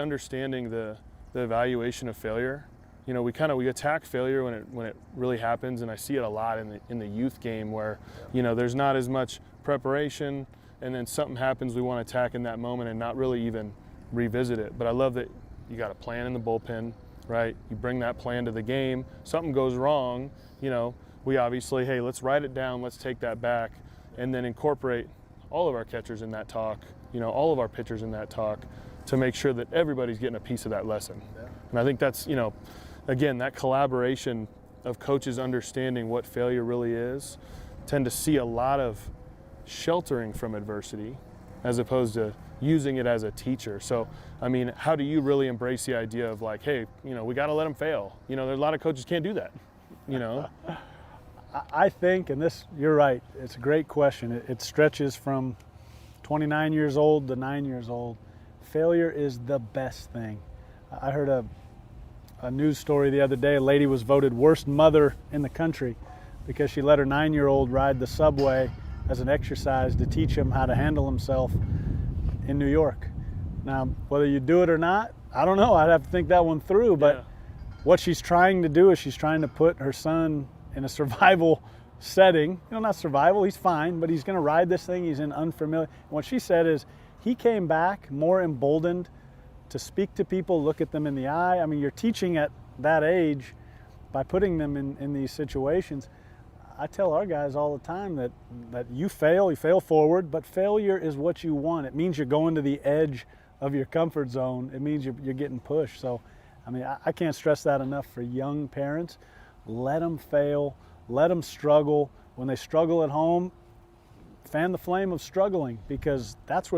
understanding the evaluation of failure. You know, we attack failure when it really happens, and I see it a lot in the youth game where, you know, there's not as much preparation, and then something happens we want to attack in that moment and not really even revisit it. But I love that you got a plan in the bullpen, right? You bring that plan to the game. Something goes wrong, you know, we obviously, hey, let's write it down, let's take that back, and then incorporate all of our catchers in that talk, you know, all of our pitchers in that talk to make sure that everybody's getting a piece of that lesson. Yeah. And I think that's, you know, again, that collaboration of coaches understanding what failure really is, tend to see a lot of sheltering from adversity as opposed to using it as a teacher. So, I mean, how do you really embrace the idea of like, hey, you know, we got to let them fail? You know, there's a lot of coaches can't do that, you know? I think, and this, you're right, it's a great question. It stretches from 29 years old to 9 years old. Failure is the best thing. I heard a news story the other day. A lady was voted worst mother in the country because she let her 9-year-old ride the subway as an exercise to teach him how to handle himself in New York. Now, whether you do it or not, I don't know. I'd have to think that one through. But what she's trying to do is she's trying to put her son in a survival setting. You know, not survival, he's fine, but he's going to ride this thing. He's in unfamiliar. And what she said is he came back more emboldened to speak to people, look at them in the eye. I mean, you're teaching at that age by putting them in these situations. I tell our guys all the time that you fail forward, but failure is what you want. It means you're going to the edge of your comfort zone. It means you're getting pushed. So, I mean, I can't stress that enough for young parents. Let them fail, let them struggle. When they struggle at home, fan the flame of struggling, because that's where